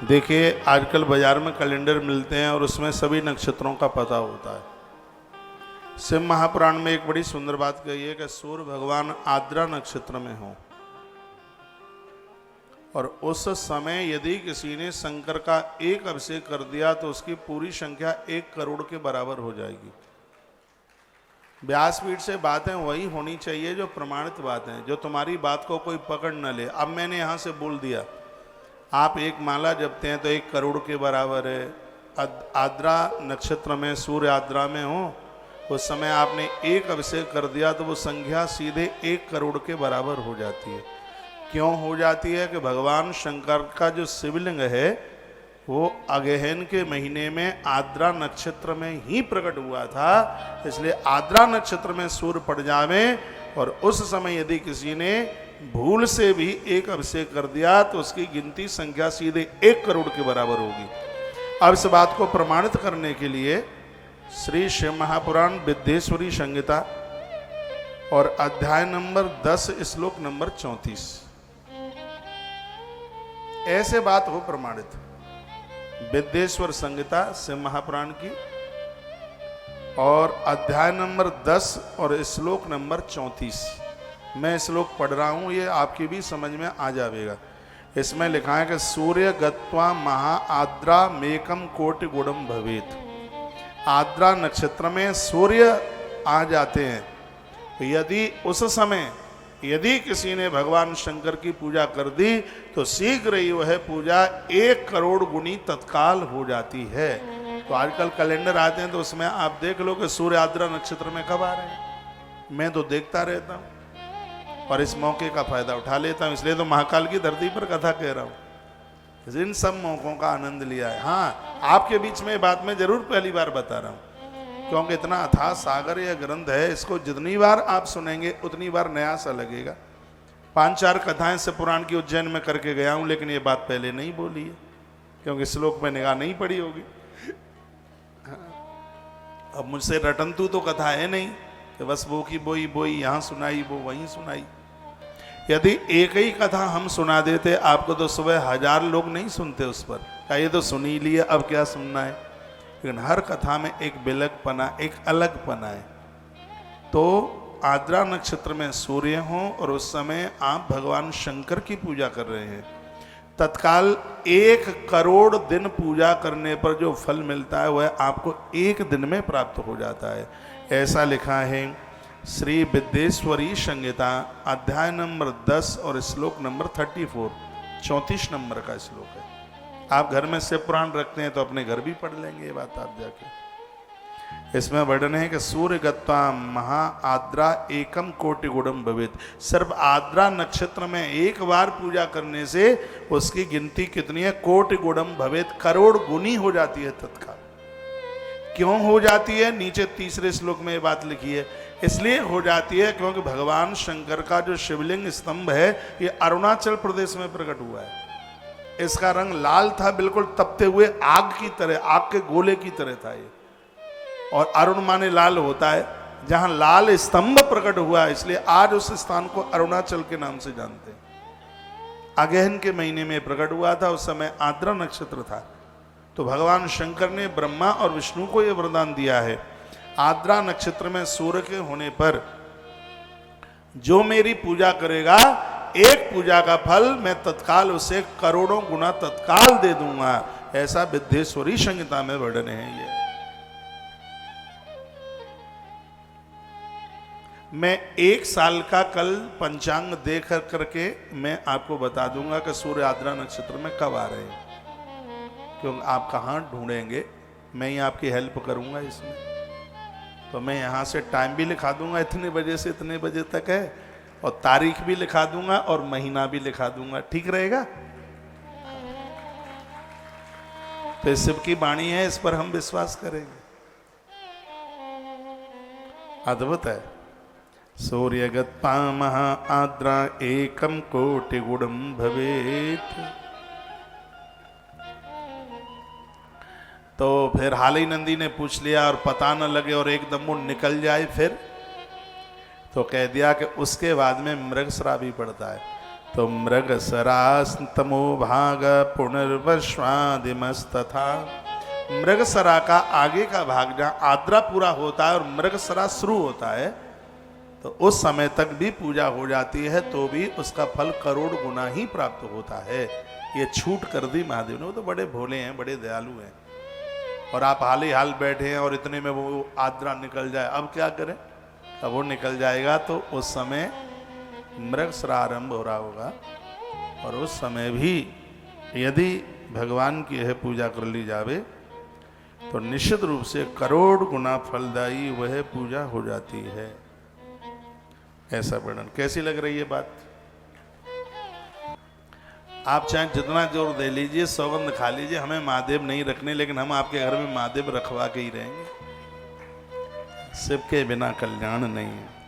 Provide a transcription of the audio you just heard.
देखिए आजकल बाजार में कैलेंडर मिलते हैं और उसमें सभी नक्षत्रों का पता होता है। शिव महापुराण में एक बड़ी सुंदर बात कही है कि सूर्य भगवान आद्रा नक्षत्र में हो और उस समय यदि किसी ने शंकर का एक अभिषेक कर दिया तो उसकी पूरी संख्या 1 करोड़ के बराबर हो जाएगी। व्यासपीठ से बातें वही होनी चाहिए जो प्रमाणित बातें, जो तुम्हारी बात को कोई पकड़ न ले। अब मैंने यहाँ से बोल दिया आप एक माला जपते हैं तो 1 करोड़ के बराबर है। आद्रा नक्षत्र में सूर्य आद्रा में हो उस समय आपने एक अभिषेक कर दिया तो वो संख्या सीधे 1 करोड़ के बराबर हो जाती है। क्यों हो जाती है कि भगवान शंकर का जो शिवलिंग है वो अगहन के महीने में आद्रा नक्षत्र में ही प्रकट हुआ था, इसलिए आद्रा नक्षत्र में सूर्य पड़ जावे और उस समय यदि किसी ने भूल से भी एक अभिषेक कर दिया तो उसकी गिनती संख्या सीधे 1 करोड़ के बराबर होगी। अब इस बात को प्रमाणित करने के लिए श्री शिव महापुराण विद्येश्वरी संहिता और अध्याय नंबर 10 श्लोक नंबर 34 ऐसे बात हो प्रमाणित। विद्येश्वर संहिता शिव महापुराण की और अध्याय नंबर 10 और श्लोक नंबर 34 मैं श्लोक पढ़ रहा हूं, ये आपकी भी समझ में आ जाएगा। इसमें लिखा है कि सूर्य गत्वा महा आद्रा मेकम कोटि गुणम भवेत। आद्रा नक्षत्र में सूर्य आ जाते हैं, यदि उस समय यदि किसी ने भगवान शंकर की पूजा कर दी तो शीघ्र ही वह पूजा 1 करोड़ गुनी तत्काल हो जाती है। तो आजकल कैलेंडर आते हैं तो उसमें आप देख लो कि सूर्य आद्रा नक्षत्र में कब आ रहे हैं। मैं तो देखता रहता हूँ और इस मौके का फायदा उठा लेता हूँ, इसलिए तो महाकाल की धरती पर कथा कह रहा हूँ। इन सब मौकों का आनंद लिया है। हाँ, आपके बीच में बात मैं जरूर पहली बार बता रहा हूँ क्योंकि इतना अथाह सागर यह ग्रंथ है, इसको जितनी बार आप सुनेंगे उतनी बार नया सा लगेगा। 5-4 कथाएं से पुराण की उज्जैन में करके गया हूं, लेकिन ये बात पहले नहीं बोली है क्योंकि श्लोक में निगाह नहीं पड़ी होगी। अब मुझसे रटंतु तो कथा है नहीं कि बस वो की बोई बोई यहाँ सुनाई वो वहीं सुनाई। यदि एक ही कथा हम सुना देते आपको तो सुबह 1000 लोग नहीं सुनते उस पर, क्या ये तो सुन ही लिया अब क्या सुनना है। लेकिन हर कथा में एक बिलकपना, एक अलगपना है। तो आद्रा नक्षत्र में सूर्य हो और उस समय आप भगवान शंकर की पूजा कर रहे हैं, तत्काल 1 करोड़ दिन पूजा करने पर जो फल मिलता है वह आपको 1 दिन में प्राप्त हो जाता है। ऐसा लिखा है श्री विद्येश्वरी संहिता अध्याय नंबर 10 और श्लोक नंबर 34 नंबर का श्लोक है। आप घर में शिव पुराण रखते हैं तो अपने घर भी पढ़ लेंगे ये बात आप जाके। इसमें वर्णन है कि सूर्य गत्वा महा आद्रा एकम कोटि गुणम भवेत। सिर्फ आद्रा नक्षत्र में एक बार पूजा करने से उसकी गिनती कितनी है? कोटि गुणम भवेत, करोड़ गुनी हो जाती है तत्काल। क्यों हो जाती है? नीचे 3 श्लोक में ये बात लिखी है। इसलिए हो जाती है क्योंकि भगवान शंकर का जो शिवलिंग स्तंभ है ये अरुणाचल प्रदेश में प्रकट हुआ है। इसका रंग लाल था, बिल्कुल तपते हुए आग की तरह, आग के गोले की तरह था ये। और अरुण माने लाल होता है, जहां लाल स्तंभ प्रकट हुआ है इसलिए आज उस स्थान को अरुणाचल के नाम से जानते हैं। अगहन के महीने में प्रकट हुआ था, उस समय आद्रा नक्षत्र था। तो भगवान शंकर ने ब्रह्मा और विष्णु को यह वरदान दिया है, आद्रा नक्षत्र में सूर्य के होने पर जो मेरी पूजा करेगा, एक पूजा का फल मैं तत्काल उसे करोड़ों गुना तत्काल दे दूंगा। ऐसा विद्येश्वरी संहिता में वर्णन है। ये मैं 1 साल का कल पंचांग देख करके मैं आपको बता दूंगा कि सूर्य आद्रा नक्षत्र में कब आ रहे हैं, क्योंकि आप कहाँ ढूंढेंगे, मैं ही आपकी हेल्प करूंगा इसमें। तो मैं यहाँ से टाइम भी लिखा दूंगा, इतने बजे से इतने बजे तक है, और तारीख भी लिखा दूंगा और महीना भी लिखा दूंगा। ठीक रहेगा? तो शिव की वाणी है, इस पर हम विश्वास करेंगे। अद्भुत है। सूर्य गत्वा महा आद्रा एकम कोटि गुणम भवेत। तो फिर हाली नंदी ने पूछ लिया और पता न लगे और एकदम वो निकल जाए, फिर तो कह दिया कि उसके बाद में मृगश्राप भी पड़ता है। तो मृग सरास्तमो भाग पुनर्वश्वादिमस्तथा। मृगसरा का आगे का भाग जहाँ आद्रा पूरा होता है और मृगसरा शुरू होता है, तो उस समय तक भी पूजा हो जाती है तो भी उसका फल करोड़ गुना ही प्राप्त होता है। ये छूट कर दी महादेव ने। वो तो बड़े भोले हैं, बड़े दयालु हैं। और आप हाल ही हाल बैठे हैं और इतने में वो आद्रा निकल जाए, अब क्या करें? अब वो निकल जाएगा तो उस समय मृगसरा आरंभ हो रहा होगा, और उस समय भी यदि भगवान की यह पूजा कर ली जावे तो निश्चित रूप से करोड़ गुना फलदायी वह पूजा हो जाती है। ऐसा वर्णन। कैसी लग रही है बात? आप चाहे जितना जोर दे लीजिए, सौगंध खा लीजिए, हमें महादेव नहीं रखने, लेकिन हम आपके घर में महादेव रखवा के ही रहेंगे। शिव के बिना कल्याण नहीं है।